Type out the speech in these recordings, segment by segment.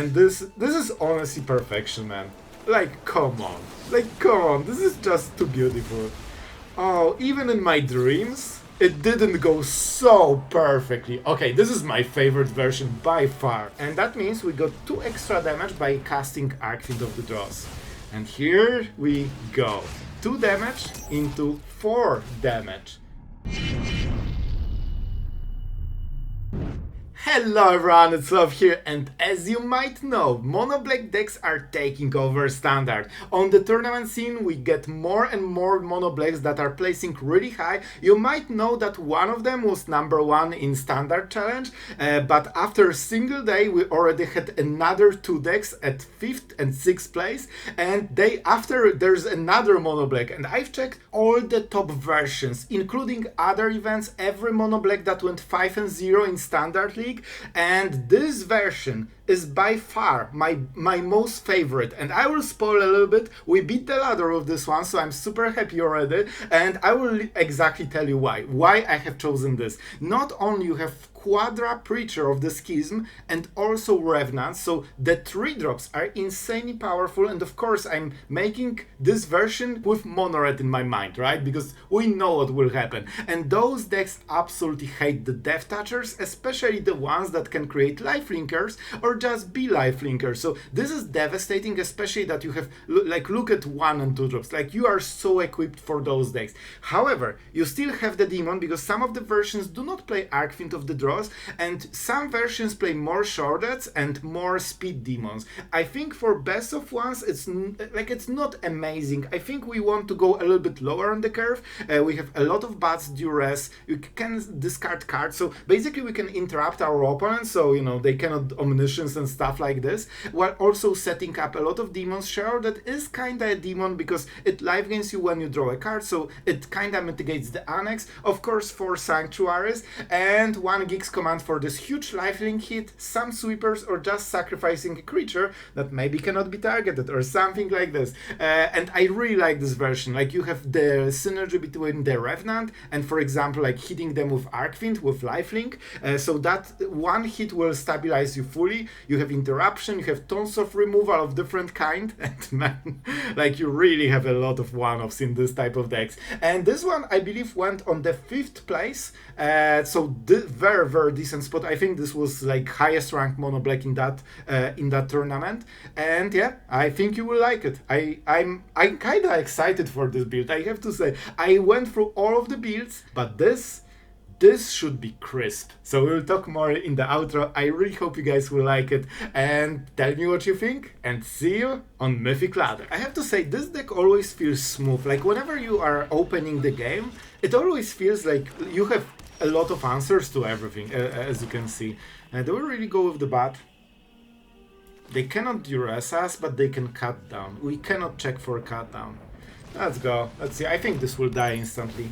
And this is honestly perfection, man. Like, come on. Like, come on. This is just too beautiful. Oh, even in my dreams, it didn't go so perfectly. Okay, this is my favorite version by far. And that means we got 2 extra damage by casting Archfiend of the Dross. And here we go. 2 damage into 4 damage. Hello everyone, it's Sloth here, and as you might know, mono black decks are taking over Standard. On the tournament scene we get more and more mono blacks that are placing really high. You might know that one of them was #1 in Standard Challenge, but after a single day we already had another 2 decks at 5th and 6th place, and day after there's another mono black, and I've checked all the top versions, including other events, every mono black that went 5-0 in Standard League. And this version is by far my most favorite, and I will spoil a little bit. We beat the ladder of this one, so I'm super happy already, and I will exactly tell you why I have chosen this. Not only you have Quadra Preacher of the Schism and also Revenant, so the 3 drops are insanely powerful, and of course I'm making this version with mono red in my mind, right? Because we know what will happen. And those decks absolutely hate the Death Touchers, especially the ones that can create lifelinkers or just be lifelinkers. So this is devastating, especially that you have, like, look at 1 and 2 drops. Like, you are so equipped for those decks. However, you still have the demon, because some of the versions do not play Archfiend of the Dross, and some versions play more Sheoldreds and more speed demons. I think for best of ones it's not amazing. I think we want to go a little bit lower on the curve. We have a lot of bats, Duress, you can discard cards, so basically we can interrupt our opponents, so you know they cannot omniscience and stuff like this, while also setting up a lot of demons. Sheoldred is kinda a demon because it life gains you when you draw a card, so it kinda mitigates the Annex. Of course 4 sanctuaries and 1 Geeks command for this huge lifelink hit, some sweepers, or just sacrificing a creature that maybe cannot be targeted or something like this. And I really like this version. Like, you have the synergy between the Revenant and, for example, like hitting them with Archfiend with lifelink, so that 1 hit will stabilize you fully. You have interruption, you have tons of removal of different kind, and man, like, you really have a lot of one-offs in this type of decks. And this one I believe went on the 5th place, so very decent spot. I think this was like highest ranked mono black in that tournament, and yeah, I think you will like it. I'm kind of excited for this build, I have to say. I went through all of the builds, but this should be crisp. So we'll talk more in the outro. I really hope you guys will like it, and tell me what you think, and see you on Mythic Ladder. I have to say, this deck always feels smooth. Like, whenever you are opening the game, it always feels like you have a lot of answers to everything, as you can see. They will really go with the bat. They cannot duress us, but they can cut down. We cannot check for a cut down. Let's go. Let's see. I think this will die instantly.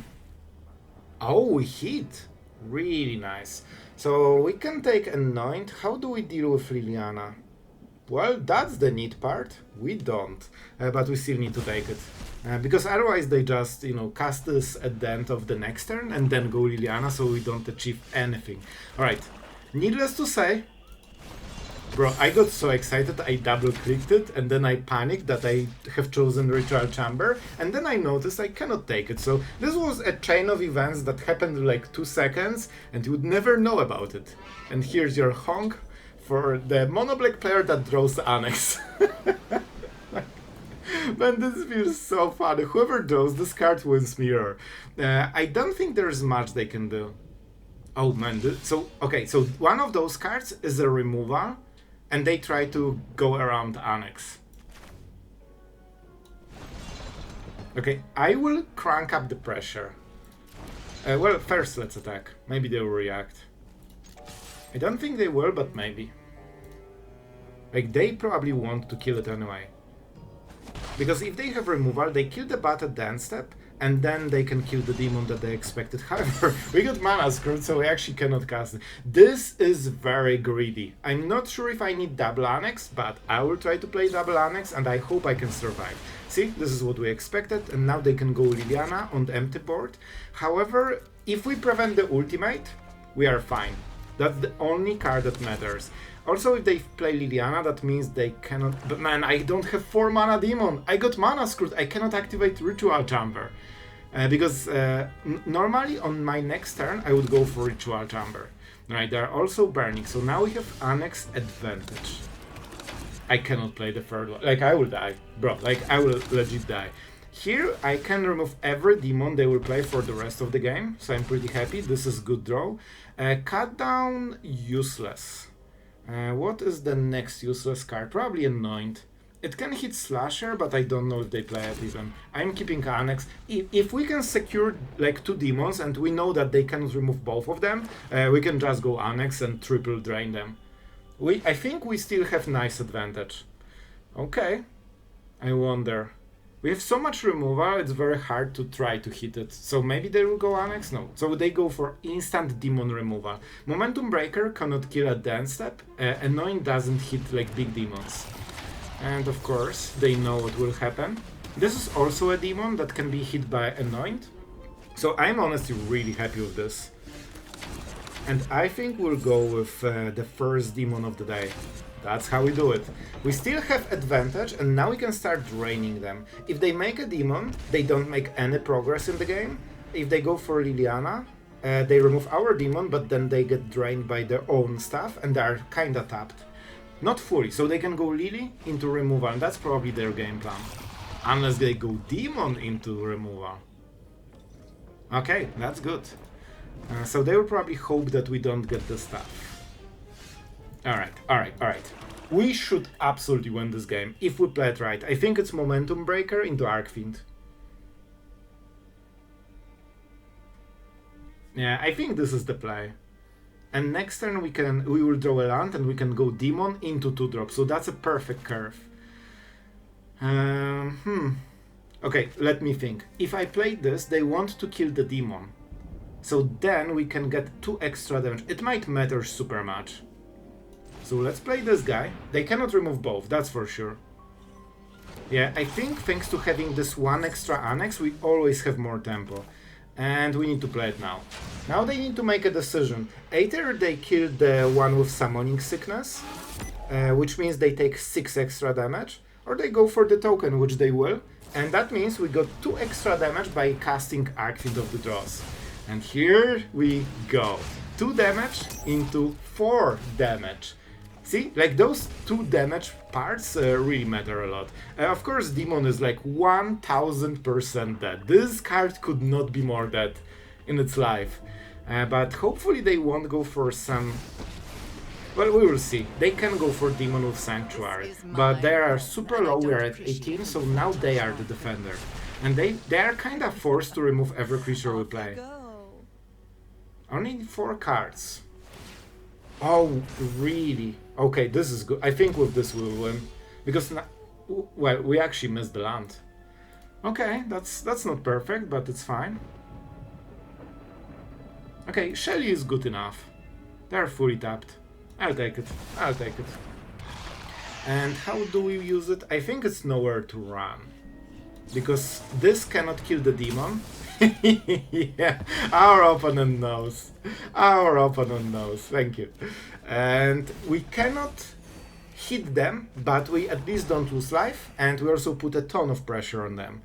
Oh, we hit. Really nice. So we can take Anoint. How do we deal with Liliana? Well, that's the neat part. We don't. But we still need to take it. Because otherwise they just, you know, cast this at the end of the next turn and then go Liliana, so we don't achieve anything. Alright. Needless to say, bro, I got so excited I double clicked it, and then I panicked that I have chosen Ritual Chamber, and then I noticed I cannot take it. So this was a chain of events that happened in like 2 seconds, and you would never know about it. And here's your honk for the mono black player that draws the Annex. Man, this feels so funny. Whoever draws this card wins mirror. I don't think there's much they can do. Oh man, so one of those cards is a removal, and they try to go around Annex. Okay, I will crank up the pressure. Well, first let's attack. Maybe they will react. I don't think they will, but maybe. Like, they probably want to kill it anyway. Because if they have removal, they kill the bat at the end step, and then they can kill the demon that they expected. However, we got mana screwed, so we actually cannot cast it. This is very greedy. I'm not sure if I need double Annex, but I will try to play double Annex, and I hope I can survive. See, this is what we expected, and now they can go Liliana on the empty board. However, if we prevent the ultimate, we are fine. That's the only card that matters. Also, if they play Liliana, that means they cannot... But man, I don't have 4 mana demon. I got mana screwed. I cannot activate Ritual Chamber. Because normally on my next turn, I would go for Ritual Chamber. Right, they are also burning. So now we have Annex advantage. I cannot play the third one. Like, I will die. Bro, like, I will legit die. Here, I can remove every demon they will play for the rest of the game. So I'm pretty happy. This is good draw. Cut down, useless. What is the next useless card? Probably Anoint. It can hit Slasher, but I don't know if they play it even. I'm keeping Annex. If we can secure like 2 demons and we know that they cannot remove both of them, we can just go Annex and triple drain them. I think we still have nice advantage. Okay. I wonder. We have so much removal, it's very hard to try to hit it. So maybe they will go Annex? No. So they go for instant demon removal. Momentum Breaker cannot kill at the end step. Anoint doesn't hit like big demons. And of course, they know what will happen. This is also a demon that can be hit by Anoint. So I'm honestly really happy with this. And I think we'll go with the first demon of the day. That's how we do it. We still have advantage, and now we can start draining them. If they make a demon, they don't make any progress in the game. If they go for Liliana, they remove our demon, but then they get drained by their own stuff, and they are kinda tapped. Not fully, so they can go Lily into removal, and that's probably their game plan. Unless they go demon into removal. Okay, that's good. So they will probably hope that we don't get the stuff. Alright. We should absolutely win this game, if we play it right. I think it's Momentum Breaker into Archfiend. Yeah, I think this is the play. And next turn we will draw a land and we can go demon into 2-drop, so that's a perfect curve. Okay, let me think. If I play this, they want to kill the demon. So then we can get 2 extra damage. It might matter super much. So let's play this guy. They cannot remove both, that's for sure. Yeah, I think thanks to having this 1 extra Annex, we always have more tempo. And we need to play it now. Now they need to make a decision. Either they kill the one with Summoning Sickness, which means they take 6 extra damage, or they go for the token, which they will. And that means we got 2 extra damage by casting Archetype of the Dross. And here we go. 2 damage into 4 damage. See, like those 2 damage parts really matter a lot. Of course, Demon is like 1000% dead. This card could not be more dead in its life. But hopefully they won't go for some... Well, we will see. They can go for Demon with Sanctuary. But they are super low, we are at 18, so now they are the defender. And they are kind of forced to remove every creature we play. Only 4 cards. Oh, really? Okay, this is good. I think with this we'll win. Because, well, we actually missed the land. Okay, that's not perfect, but it's fine. Okay, Shelly is good enough. They're fully tapped. I'll take it. And how do we use it? I think it's nowhere to run. Because this cannot kill the demon. Yeah, our opponent knows. Thank you. And we cannot hit them, but we at least don't lose life, and we also put a ton of pressure on them.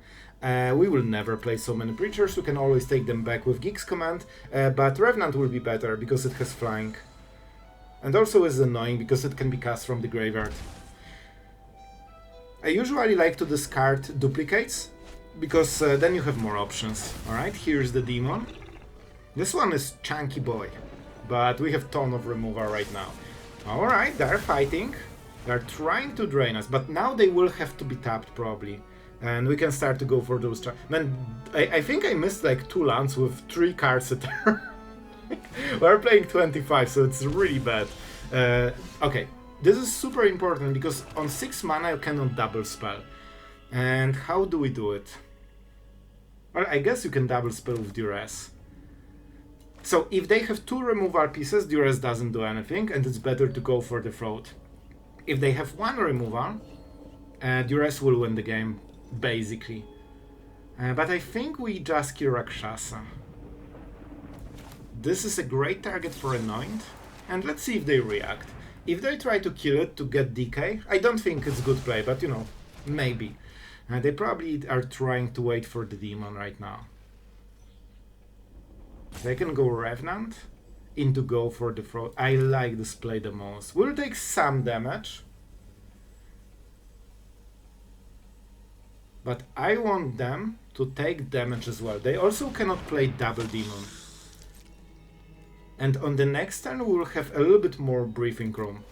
We will never play so many creatures, we can always take them back with Geek's command, but Revenant will be better because it has flying. And also is annoying because it can be cast from the graveyard. I usually like to discard duplicates, because then you have more options. Alright, here's the demon. This one is chunky boy, but we have ton of removal right now. Alright, they're fighting. They're trying to drain us, but now they will have to be tapped probably. And we can start to go for those... Man, I think I missed like 2 lands with 3 cards a turn. We're playing 25, so it's really bad. Okay, this is super important because on 6 mana you cannot double spell. And how do we do it? Well, I guess you can double spell with Duress. So if they have 2 removal pieces, Duress doesn't do anything, and it's better to go for the throat. If they have 1 removal, Duress will win the game, basically. But I think we just kill Rakshasa. This is a great target for Anoint, and let's see if they react. If they try to kill it to get decay, I don't think it's good play, but you know, maybe. They probably are trying to wait for the demon right now. They can go Revenant into go for the throat. I like this play the most. We'll take some damage. But I want them to take damage as well. They also cannot play double demon. And on the next turn we'll have a little bit more breathing room.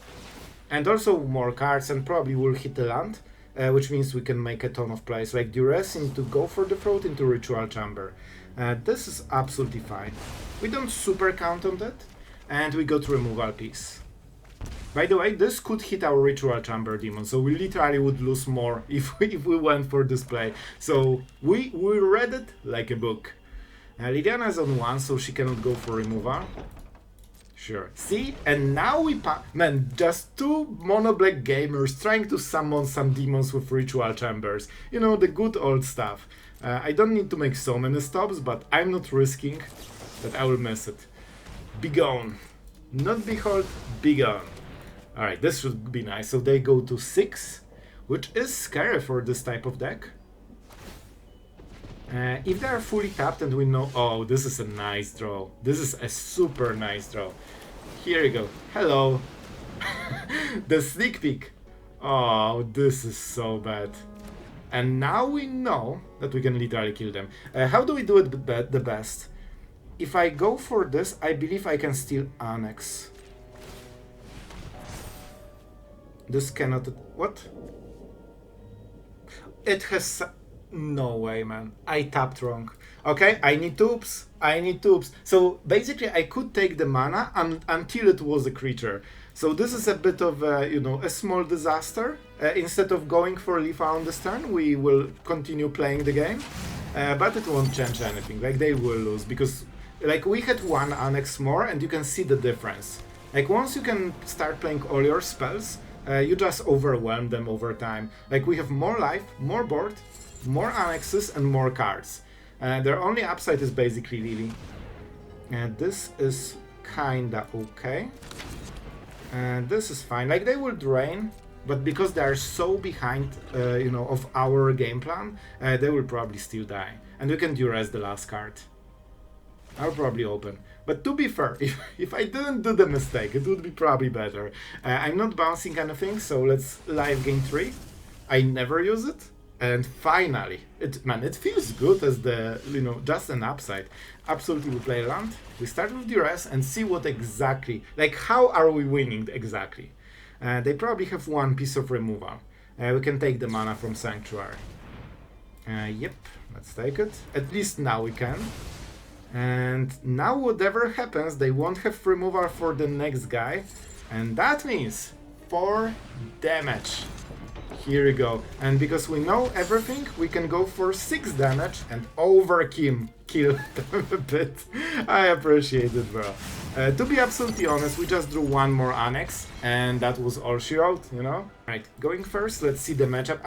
And also more cards, and probably we'll hit the land, which means we can make a ton of plays, like Duress into go for the throat into Ritual Chamber. This is absolutely fine. We don't super count on that, and we got removal piece. By the way, this could hit our Ritual Chamber demon, so we literally would lose more if we went for this play. So we read it like a book. Lydiana is on 1, so she cannot go for removal. Sure. See? And now we man, just 2 mono black gamers trying to summon some demons with Ritual Chambers. You know, the good old stuff. I don't need to make so many stops, but I'm not risking that I will miss it. Be gone. Not behold, be gone. Alright, this should be nice. So they go to 6, which is scary for this type of deck. If they are fully tapped and we know... Oh, this is a nice draw. This is a super nice draw. Here you go. Hello. The sneak peek. Oh, this is so bad. And now we know that we can literally kill them. How do we do it the best? If I go for this, I believe I can steal Annex. This cannot... What? It has... No way, man. I tapped wrong. Okay, I need tubes. I need tubes. So basically I could take the mana until it was a creature. So this is a bit of a, you know, a small disaster. Instead of going for Leaf on this turn, we will continue playing the game. But it won't change anything. Like, they will lose because, like, we had 1 Annex more and you can see the difference. Like, once you can start playing all your spells, you just overwhelm them over time. Like, we have more life, more board, more annexes and more cards. Their only upside is basically Lily. And this is kinda okay. And this is fine. Like, they will drain, but because they are so behind, you know, of our game plan, they will probably still die. And we can Duress the last card. I'll probably open. But to be fair, if I didn't do the mistake, it would be probably better. I'm not bouncing anything, so let's live game 3. I never use it. And finally, it feels good as the, you know, just an upside. Absolutely, we play land. We start with Duress and see what exactly, like, how are we winning exactly? They probably have 1 piece of removal. We can take the mana from Sanctuary. Yep, let's take it. At least now we can. And now whatever happens, they won't have removal for the next guy. And that means 4 damage. Here we go. And because we know everything, we can go for 6 damage and overkill them a bit. I appreciate it, bro. To be absolutely honest, we just drew 1 more Annex, and that was all she wrote, you know? Right, going first, let's see the matchup.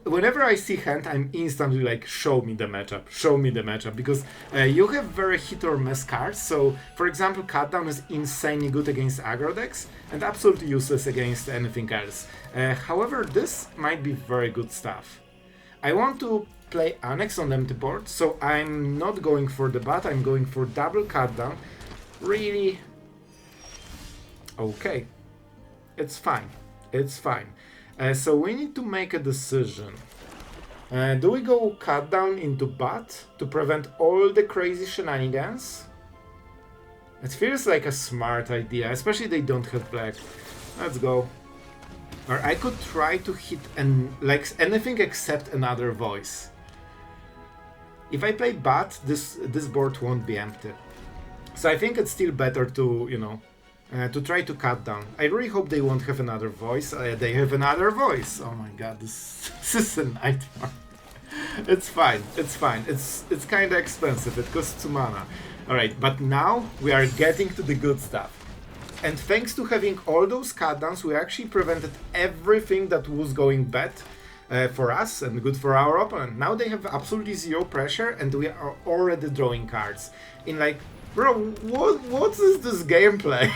Whenever I see hand, I'm instantly like, show me the matchup, because you have very hit or miss cards. So, for example, Cutdown is insanely good against aggro decks, and absolutely useless against anything else. However, this might be very good stuff. I want to play Annex on empty board, so I'm not going for the bat, I'm going for double Cutdown. Really? Okay. It's fine. It's fine. So we need to make a decision. Do we go cut down into bat to prevent all the crazy shenanigans? It feels like a smart idea, especially they don't have black. Let's go. Or I could try to hit like anything except another voice. If I play bat, this board won't be empty. So I think it's still better to, you know, to try to cut down. I really hope they won't have another voice. They have another voice. Oh my god, this is a nightmare. It's fine. It's fine. It's kind of expensive. It costs 2 mana. Alright, but now we are getting to the good stuff. And thanks to having all those cutdowns, we actually prevented everything that was going bad for us and good for our opponent. Now they have absolutely 0 pressure and we are already drawing cards. In like, bro, what is this gameplay?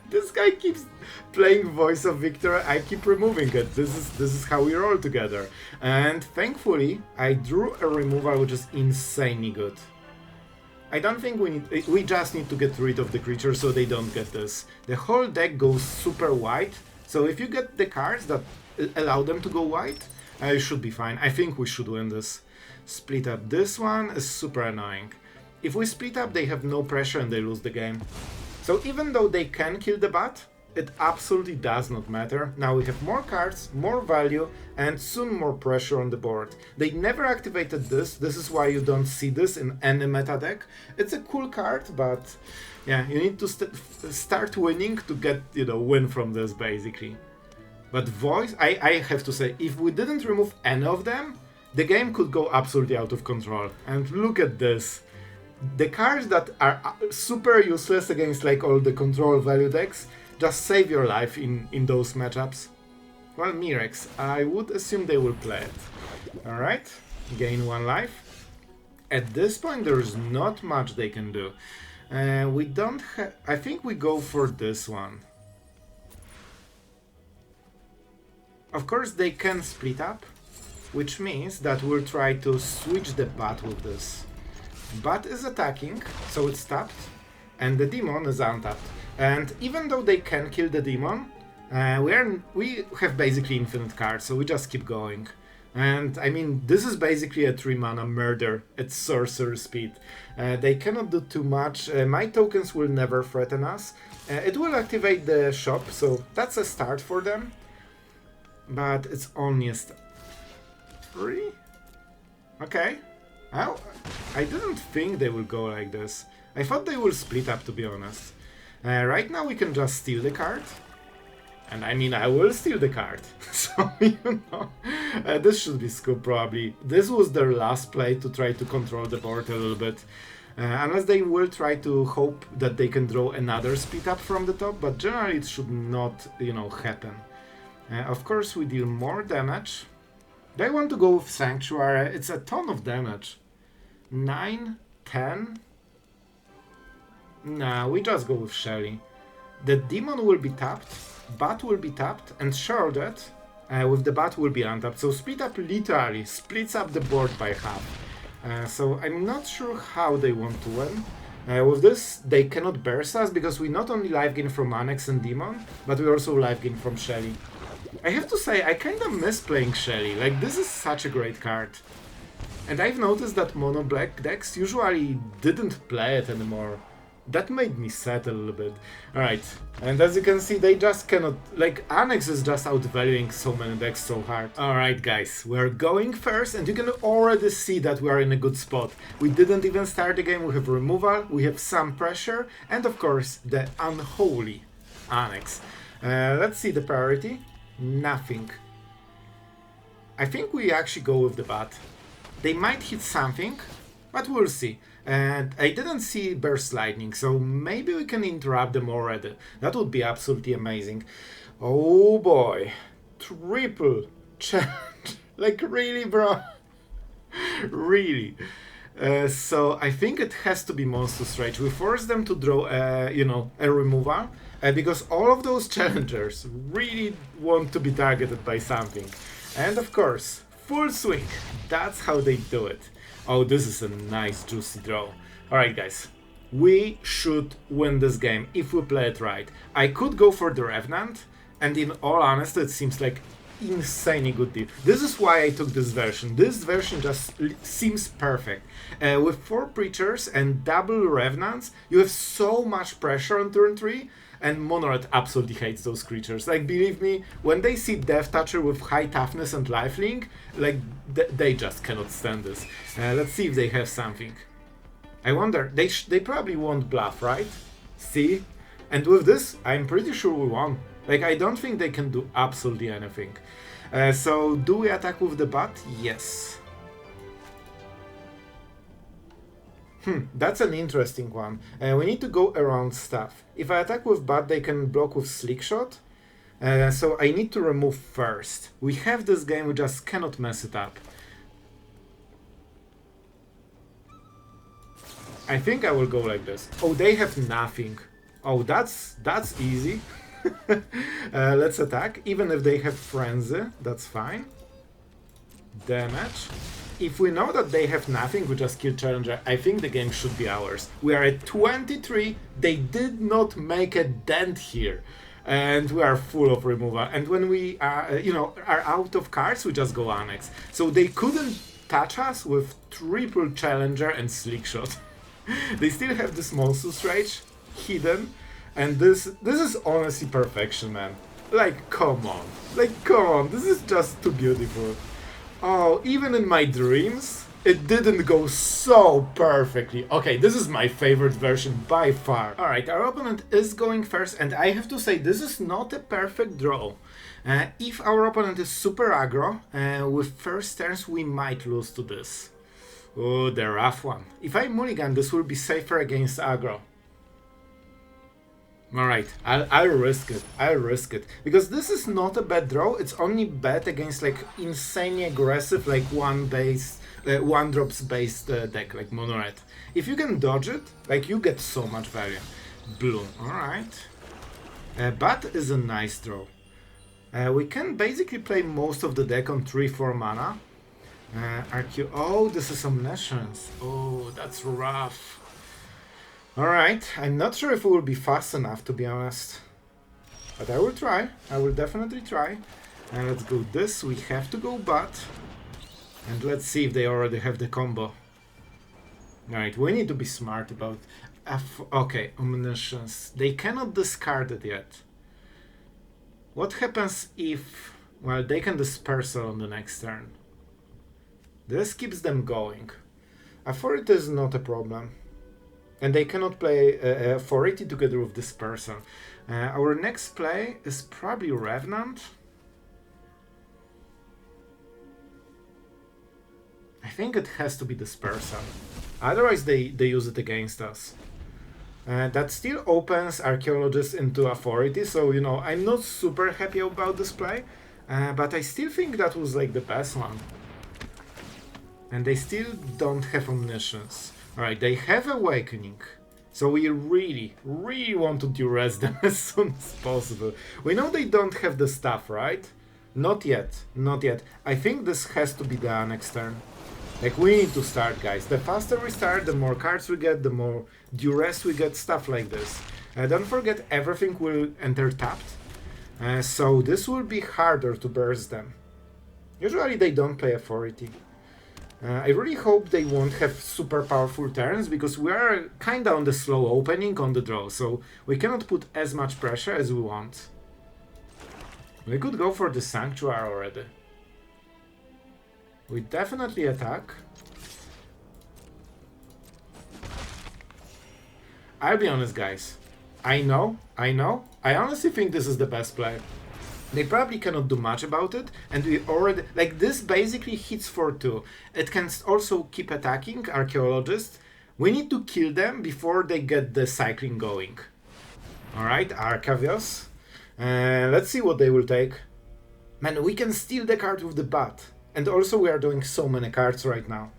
This guy keeps playing Voice of Victor. I keep removing it. This is how we roll together. And thankfully, I drew a removal which is insanely good. I don't think we just need to get rid of the creatures so they don't get this. The whole deck goes super white, so if you get the cards that allow them to go white, it should be fine. I think we should win this. Split up. This one is super annoying. If we split up, they have no pressure and they lose the game. So even though they can kill the bat, it absolutely does not matter. Now we have more cards, more value, and soon more pressure on the board. They never activated this. This is why you don't see this in any meta deck. It's a cool card, but yeah, you need to start winning to get, you know, win from this basically. But Voice, I have to say, if we didn't remove any of them, the game could go absolutely out of control. And look at this. The cards that are super useless against like all the control value decks just save your life in those matchups. Well, Mirex, I would assume they will play it. Alright, gain 1 life. At this point there's not much they can do. We don't have... I think we go for this one. Of course they can split up, which means that we'll try to switch the bat with this. Bat is attacking, so it's tapped, and the demon is untapped. And even though they can kill the demon, we have basically infinite cards, so we just keep going. And I mean, this is basically a 3-mana murder at sorcerer speed. They cannot do too much. My tokens will never threaten us. It will activate the shop, so that's a start for them. But it's only a start. 3? Okay. Well, I didn't think they will go like this. I thought they will split up, to be honest. Right now we can just steal the card. And I mean, I will steal the card. So, you know, this should be scoop probably. This was their last play to try to control the board a little bit. Unless they will try to hope that they can draw another split up from the top, but generally it should not, you know, happen. Of course we deal more damage. They want to go with Sanctuary. It's a ton of damage. 9, 10. Nah, we just go with Shelly. The demon will be tapped, bat will be tapped, and Sheoldred with the bat will be untapped. So split up literally splits up the board by half. So I'm not sure how they want to win. With this, they cannot burst us because we not only live gain from Annex and Demon, but we also live gain from Shelly. I have to say, I kinda miss playing Shelly. Like, this is such a great card. And I've noticed that mono black decks usually didn't play it anymore. That made me sad a little bit. Alright, and as you can see, they just cannot... Like, Annex is just outvaluing so many decks so hard. Alright guys, we're going first, and you can already see that we are in a good spot. We didn't even start the game, we have removal, we have some pressure, and of course, the Unholy Annex. Let's see the priority. Nothing. I think we actually go with the bat. They might hit something, but we'll see. And I didn't see Burst Lightning, so maybe we can interrupt them already. That would be absolutely amazing. Oh boy. Triple challenge. Like, really, bro? Really? So I think it has to be Monstrous Rage. We force them to draw, you know, a removal. Because all of those challengers really want to be targeted by something. And of course, full swing. That's how they do it. Oh, this is a nice juicy draw. Alright guys, we should win this game if we play it right. I could go for the Revenant, and in all honesty it seems like insanely good deal. This is why I took this version. This version just seems perfect. With 4 Preachers and double Revenants, you have so much pressure on turn 3. And Mono-Red absolutely hates those creatures. Like, believe me, when they see Death Toucher with high toughness and lifelink, like, they just cannot stand this. Let's see if they have something. I wonder, they probably won't bluff, right? See? And with this, I'm pretty sure we won. Like, I don't think they can do absolutely anything. So, do we attack with the bat? Yes. That's an interesting one. We need to go around stuff. If I attack with bat, they can block with Slickshot. So I need to remove first. We have this game, we just cannot mess it up. I think I will go like this. Oh, they have nothing. Oh, that's easy. Let's attack, even if they have Frenzy, that's fine. Damage. If we know that they have nothing, we just kill Challenger. I think the game should be ours. We are at 23, they did not make a dent here. And we are full of removal. And when we are out of cards, we just go Annex. So they couldn't touch us with triple Challenger and Slickshot. They still have the Monstrous Rage hidden. And this is honestly perfection, man. Like, come on. Like, come on. This is just too beautiful. Oh, even in my dreams, it didn't go so perfectly. Okay, this is my favorite version by far. Alright, our opponent is going first, and I have to say, this is not a perfect draw. If our opponent is super aggro, with first turns, we might lose to this. Oh, the rough one. If I mulligan, this will be safer against aggro. Alright, I'll risk it. I'll risk it. Because this is not a bad draw, it's only bad against like insanely aggressive, like one drops based deck, like Mono Red. If you can dodge it, like you get so much value. Blue, alright. Bat is a nice draw. We can basically play most of the deck on 3-4 mana. Oh, this is Omniscience. Oh, that's rough. Alright, I'm not sure if it will be fast enough, to be honest. But I will try. I will definitely try. And let's go this. We have to go Bat. And let's see if they already have the combo. Alright, we need to be smart about... Okay, Omniscience. They cannot discard it yet. What happens if... Well, they can Dispersal on the next turn. This keeps them going. Authority is not a problem. And they cannot play Authority together with Dispersal. Our next play is probably Revenant. I think it has to be Dispersal. Otherwise they use it against us. That still opens Archaeologists into Authority, so you know, I'm not super happy about this play. But I still think that was like the best one. And they still don't have Omniscience. Alright, they have Awakening. So we really, really want to Duress them as soon as possible. We know they don't have the stuff, right? Not yet, not yet. I think this has to be the Annex turn. Like, we need to start, guys. The faster we start, the more cards we get, the more Duress we get, stuff like this. Don't forget, everything will enter tapped. So this will be harder to burst them. Usually they don't play Authority. I really hope they won't have super powerful turns, because we are kinda on the slow opening on the draw, so we cannot put as much pressure as we want. We could go for the Sanctuary already. We definitely attack. I'll be honest, guys. I know. I honestly think this is the best play. They probably cannot do much about it, and we already... Like, this basically hits for 2. It can also keep attacking Archaeologists. We need to kill them before they get the cycling going. Alright, Arcavios. Let's see what they will take. Man, we can steal the card with the Bat. And also we are doing so many cards right now.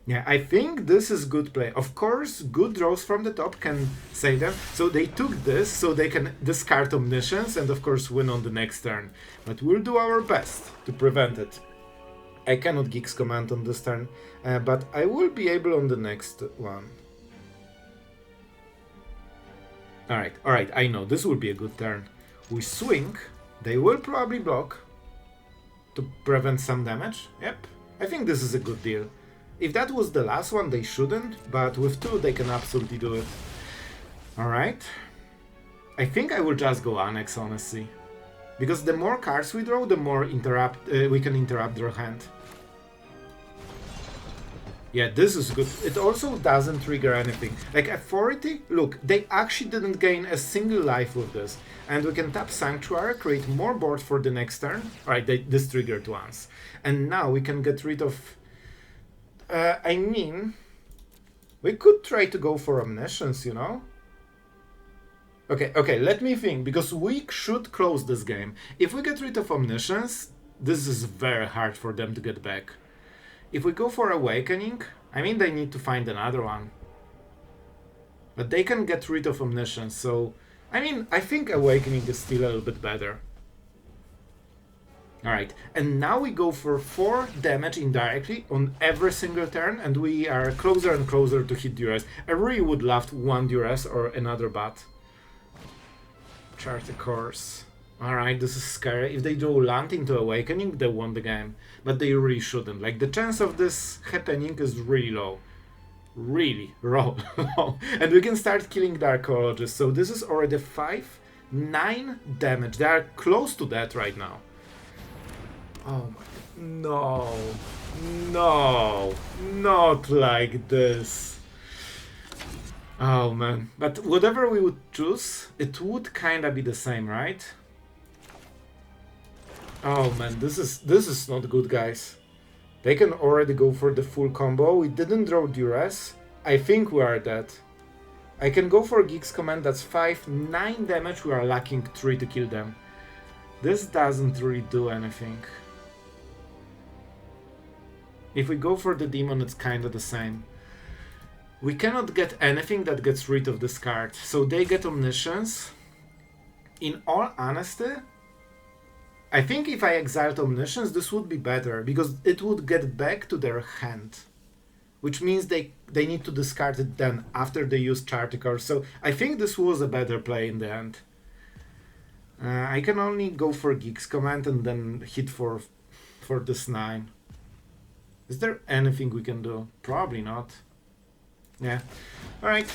Yeah, I think this is good play. Of course, good draws from the top can save them. So they took this, so they can discard Omniscience and of course win on the next turn. But we'll do our best to prevent it. I cannot Geeks Command on this turn, but I will be able on the next one. Alright, I know, this will be a good turn. We swing, they will probably block to prevent some damage. Yep, I think this is a good deal. If that was the last one, they shouldn't, but with 2 they can absolutely do it. Alright. I think I will just go Annex, honestly. Because the more cards we draw, the more we can interrupt their hand. Yeah, this is good. It also doesn't trigger anything. Like Authority, look, they actually didn't gain a single life with this. And we can tap Sanctuary, create more board for the next turn. Alright, this triggered once. And now we can get rid of... I mean, we could try to go for Omniscience, you know? Okay, let me think, because we should close this game. If we get rid of Omniscience, this is very hard for them to get back. If we go for Awakening, I mean, they need to find another one. But they can get rid of Omniscience, so... I mean, I think Awakening is still a little bit better. Alright, and now we go for 4 damage indirectly on every single turn, and we are closer and closer to hit Duress. I really would love 1 Duress or another Bat. Chart a course. Alright, this is scary. If they draw land into Awakening, they won the game. But they really shouldn't. Like, the chance of this happening is really low. Really low. And we can start killing the Archaeologists. So this is already 9 damage. They are close to that right now. Oh my god. No. No. Not like this. Oh man. But whatever we would choose, it would kinda be the same, right? Oh man, this is not good, guys. They can already go for the full combo. We didn't draw Duress. I think we are dead. I can go for Geek's Command, that's 9 damage. We are lacking 3 to kill them. This doesn't really do anything. If we go for the Demon, it's kinda the same. We cannot get anything that gets rid of this card. So they get Omniscience. In all honesty, I think if I exiled Omniscience, this would be better, because it would get back to their hand. Which means they need to discard it then, after they use Charticor. So I think this was a better play in the end. I can only go for Geek's Command and then hit for this 9. Is there anything we can do? Probably not. Yeah. Alright.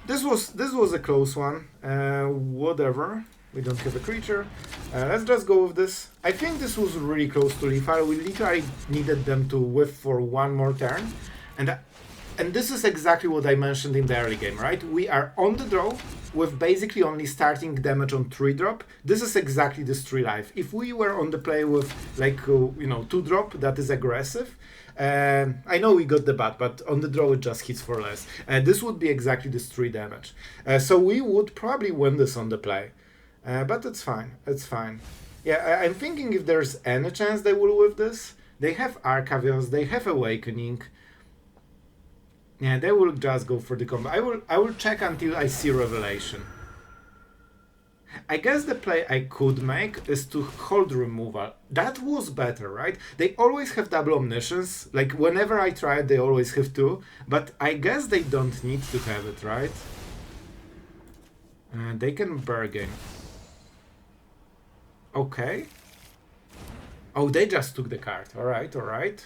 This was a close one. Whatever. We don't have a creature. Let's just go with this. I think this was really close to lethal. We literally needed them to whiff for 1 more turn. And this is exactly what I mentioned in the early game, right? We are on the draw with basically only starting damage on 3-drop. This is exactly this 3 life. If we were on the play with, like, 2-drop, that is aggressive. I know we got the bat, but on the draw it just hits for less. This would be exactly this 3 damage. So we would probably win this on the play. But it's fine, it's fine. Yeah, I'm thinking if there's any chance they will with this. They have Archavians, they have Awakening. Yeah, they will just go for the combo. I will check until I see Revelation. I guess the play I could make is to hold removal. That was better, right? They always have double Omniscience. Like, whenever I try it, they always have 2. But I guess they don't need to have it, right? They can bargain. Okay. Oh, they just took the card. Alright, alright.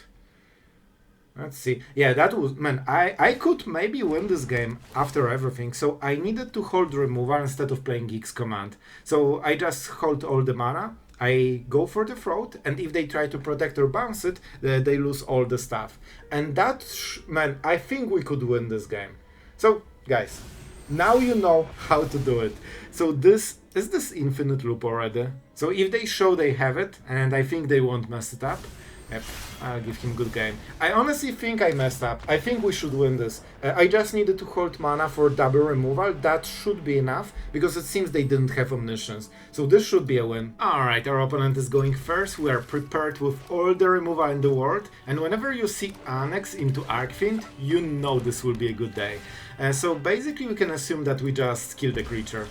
Let's see. Yeah, that was... Man, I could maybe win this game after everything. So I needed to hold removal instead of playing Geek's Command. So I just hold all the mana. I go for the throat. And if they try to protect or bounce it, they lose all the stuff. And that... Man, I think we could win this game. So, guys, now you know how to do it. So this... Is this infinite loop already? So if they show they have it, and I think they won't mess it up, yep, I'll give him good game. I honestly think I messed up. I think we should win this. I just needed to hold mana for double removal. That should be enough, because it seems they didn't have Omniscience. So this should be a win. Alright, our opponent is going first. We are prepared with all the removal in the world. And whenever you see Annex into Archfiend, you know this will be a good day. So basically we can assume that we just kill the creature.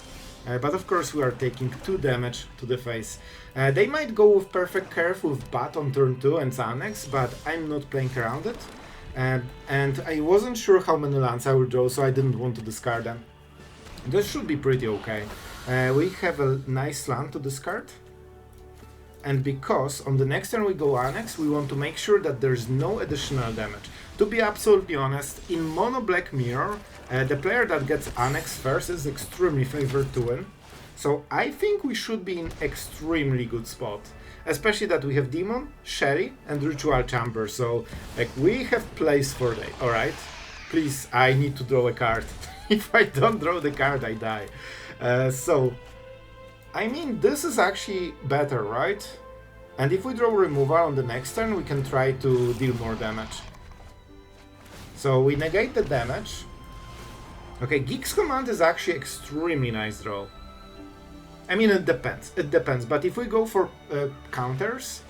But of course we are taking 2 damage to the face. They might go with Perfect Curve with Bat on turn 2 and Annex, but I'm not playing around it. And I wasn't sure how many lands I would draw, so I didn't want to discard them. This should be pretty okay. We have a nice land to discard. And because on the next turn we go Annex, we want to make sure that there's no additional damage. To be absolutely honest, in Mono Black Mirror, the player that gets Annex first is extremely favored to win. So I think we should be in extremely good spot. Especially that we have Demon, Sherry, and Ritual Chamber. So, like, we have plays for day. Alright? Please, I need to draw a card. If I don't draw the card, I die. So, I mean, this is actually better, right? And if we draw removal on the next turn, we can try to deal more damage. So we negate the damage. Okay, Geek's Command is actually extremely nice draw. I mean, it depends. It depends. But if we go for counters,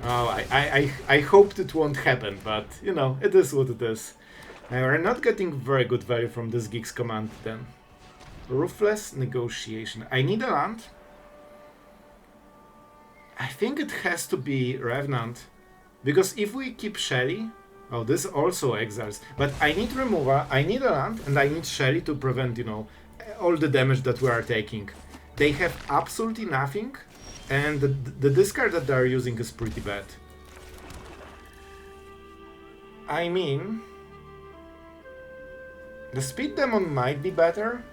oh, I hoped it won't happen. But you know, it is what it is. We're not getting very good value from this Geeks command then. Ruthless Negotiation. I need a land. I think it has to be Revenant. Because if we keep Shelly... Oh, this also exiles. But I need removal, I need a land, and I need Shelly to prevent, you know, all the damage that we are taking. They have absolutely nothing, and the discard that they are using is pretty bad. I mean... The Speed Demon might be better.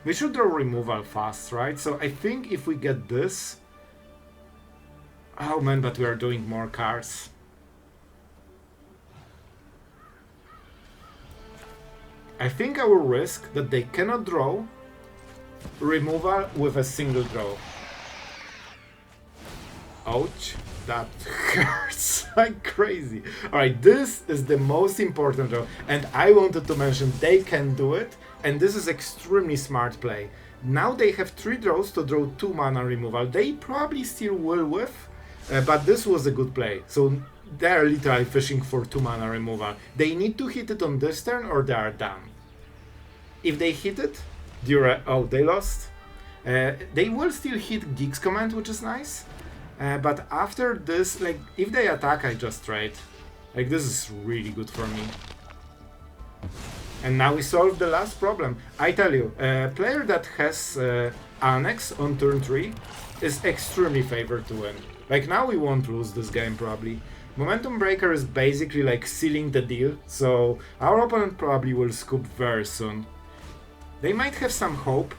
We should draw removal fast, right? So I think if we get this... Oh man, but we are doing more cards. I think I will risk that they cannot draw removal with a single draw. Ouch, that hurts like crazy. Alright, this is the most important draw, and I wanted to mention they can do it, and this is extremely smart play. Now they have 3 draws to draw 2 mana removal. They probably still will with, but this was a good play. So they are literally fishing for 2 mana removal. They need to hit it on this turn or they are done. If they hit it, oh, they lost. They will still hit Geeks command, which is nice. But after this, like, if they attack, I just trade. Like, this is really good for me. And now we solve the last problem. I tell you, a player that has Annex on turn 3 is extremely favored to win. Like, now we won't lose this game probably. Momentum Breaker is basically like sealing the deal, so our opponent probably will scoop very soon. They might have some hope.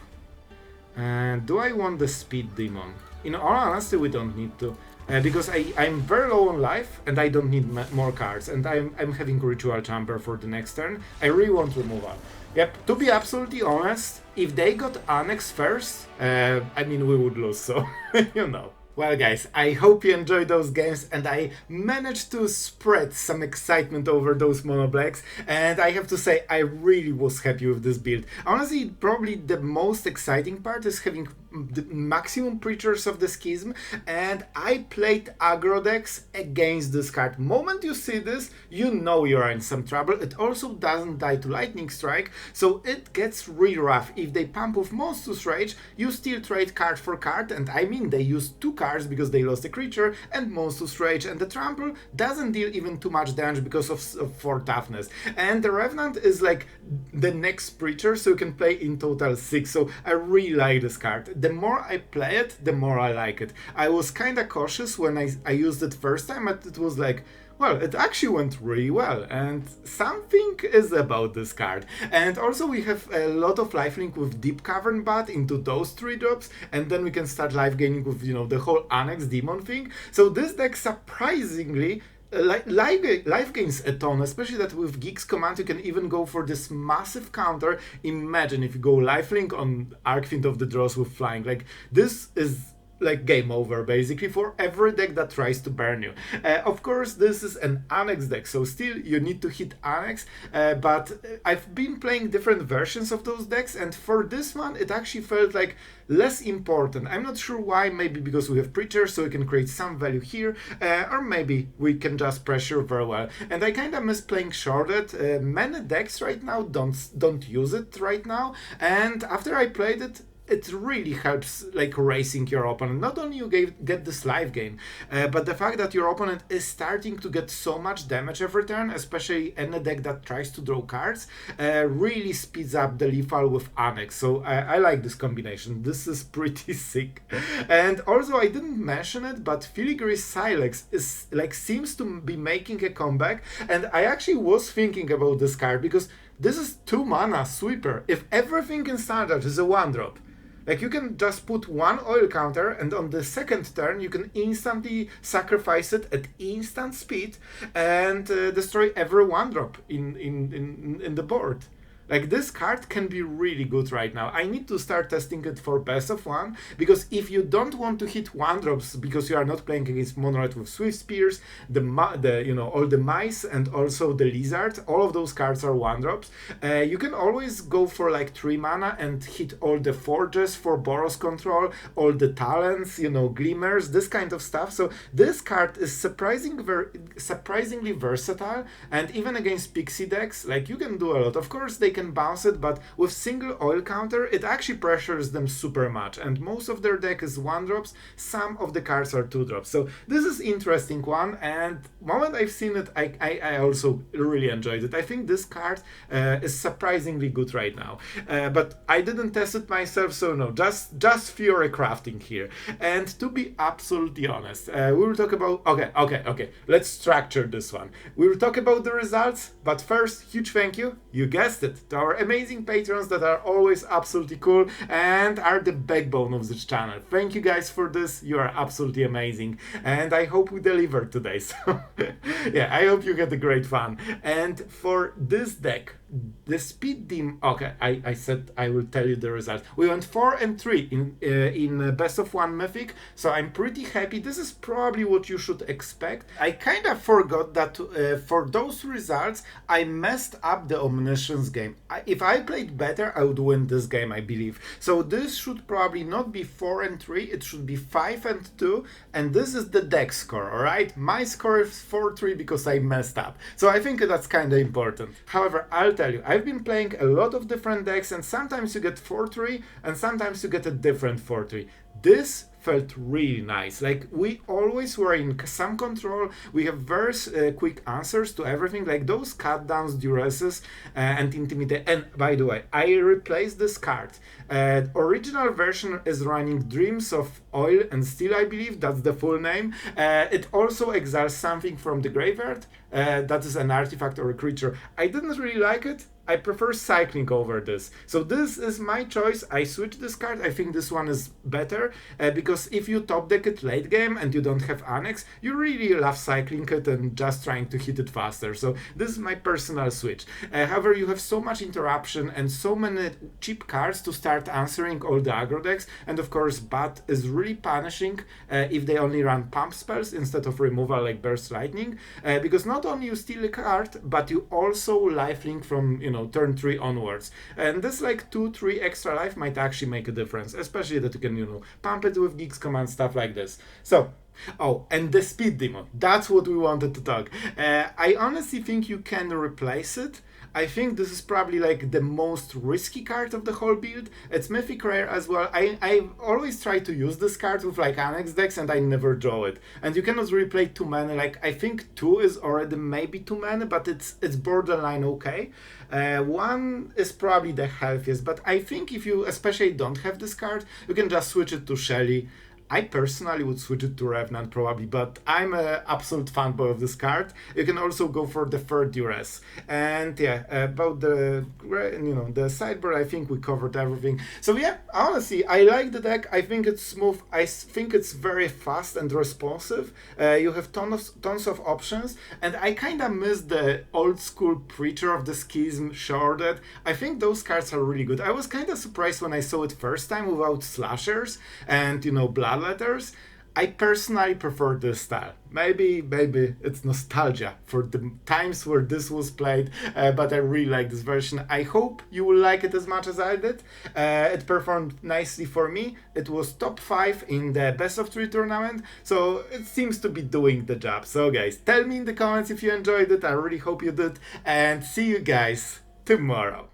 Do I want the Speed Demon? In all honesty, we don't need to. Because I'm very low on life and I don't need more cards, and I'm having Ritual Chamber for the next turn. I really want removal. Yep, to be absolutely honest, if they got Annex first, I mean, we would lose, so, you know. Well guys, I hope you enjoyed those games and I managed to spread some excitement over those mono blacks, and I have to say I really was happy with this build. Honestly, probably the most exciting part is having the maximum creatures of the Schism, and I played aggro decks against this card. Moment you see this, you know you're in some trouble. It also doesn't die to Lightning Strike, so it gets really rough. If they pump with Monstrous Rage, you still trade card for card, and I mean they use 2 cards because they lost a creature, and Monstrous Rage, and the Trample doesn't deal even too much damage because of 4 toughness. And the Revenant is like the next creature, so you can play in total 6, so I really like this card. The more I play it, the more I like it. I was kinda cautious when I used it first time, but it was like, well, it actually went really well, and something is about this card. And also we have a lot of lifelink with Deep-Cavern Bat into those 3 drops, and then we can start life gaining with, you know, the whole Annex demon thing. So this deck surprisingly life gains a ton, especially that with Geeks command you can even go for this massive counter. Imagine if you go lifelink on Archfiend of the Dross with flying. Like, this is like game over basically for every deck that tries to burn you. Of course this is an Annex deck, so still you need to hit Annex, but I've been playing different versions of those decks, and for this one it actually felt like less important. I'm not sure why, maybe because we have Preacher so we can create some value here, or maybe we can just pressure very well. And I kinda miss playing Sheoldred. Many decks right now don't use it right now, and after I played it, it really helps like racing your opponent. Not only you get this life gain, but the fact that your opponent is starting to get so much damage every turn, especially in a deck that tries to draw cards, really speeds up the lethal with Annex. So I like this combination. This is pretty sick. And also I didn't mention it, but Filigree Sylex is like seems to be making a comeback, and I actually was thinking about this card because this is 2 mana sweeper. If everything in standard is a 1-drop, like you can just put 1 oil counter, and on the second turn you can instantly sacrifice it at instant speed and destroy every 1-drop in the board. Like, this card can be really good right now. I need to start testing it for best of one, because if you don't want to hit one drops because you are not playing against mono red with Swift Spears, all the mice and also the lizard, all of those cards are one drops. You can always go for like 3 mana and hit all the forges for Boros control, all the talents, glimmers, this kind of stuff. So this card is surprisingly versatile, and even against pixie decks, like, you can do a lot. Of course, they can bounce it, but with single oil counter, it actually pressures them super much, and most of their deck is 1-drops, some of the cards are 2-drops. So this is interesting one, and moment I've seen it, I also really enjoyed it. I think this card is surprisingly good right now, but I didn't test it myself, so no, just Fury crafting here. And to be absolutely honest, we will talk about, okay, let's structure this one. We will talk about the results, but first, huge thank you guessed it, to our amazing patrons that are always absolutely cool and are the backbone of this channel. Thank you guys for this, you are absolutely amazing, and I hope we deliver today. So yeah, I hope you get a great fun. And for this deck, the speed dim, okay, I said I will tell you the results. We went 4 and 3 in best of one mythic, so I'm pretty happy. This is probably what you should expect. I kind of forgot that for those results I messed up the Omniscience game. If I played better, I would win this game, I believe. So this should probably not be 4 and 3, it should be 5 and 2, and this is the deck score, alright? My score is 4-3 because I messed up. So I think that's kind of important. However, I'll tell you, I've been playing a lot of different decks, and sometimes you get 4-3 and sometimes you get a different 4-3. This felt really nice. Like, we always were in some control, we have very quick answers to everything, like those cut downs, duresses, and intimidate. And by the way, I replaced this card. Original version is running Dreams of Oil and Steel, I believe that's the full name. It also exiles something from the graveyard, that is an artifact or a creature. I didn't really like it. I prefer cycling over this. So this is my choice. I switched this card. I think this one is better, because if you top deck it late game and you don't have Annex, you really love cycling it and just trying to hit it faster. So this is my personal switch. However, you have so much interruption and so many cheap cards to start answering all the aggro decks. And of course, Bat is really punishing if they only run pump spells instead of removal like Burst Lightning, because not only you steal a card, but you also lifelink from, turn 3 onwards. And this like 2-3 extra life might actually make a difference, especially that you can, pump it with Geeks command, stuff like this. So, oh, and the speed demon, that's what we wanted to talk. I honestly think you can replace it. I think this is probably like the most risky card of the whole build. It's mythic rare as well. I always try to use this card with like Annex decks and I never draw it. And you cannot really play 2 mana. Like, I think 2 is already maybe 2 mana, but it's borderline okay. 1 is probably the healthiest, but I think if you especially don't have this card, you can just switch it to Shelly. I personally would switch it to Revenant probably, but I'm an absolute fanboy of this card. You can also go for the third Duress. And yeah, about the sideboard, I think we covered everything. So yeah, honestly, I like the deck. I think it's smooth. I think it's very fast and responsive. You have tons of options, and I kind of miss the old school Preacher of the Schism, Sheoldred. I think those cards are really good. I was kind of surprised when I saw it first time without slashers and blood letters. I personally prefer this style. Maybe it's nostalgia for the times where this was played, but I really like this version. I hope you will like it as much as I did. It performed nicely for me. It was top 5 in the best of 3 tournament, so it seems to be doing the job. So guys, tell me in the comments if you enjoyed it. I really hope you did, and see you guys tomorrow.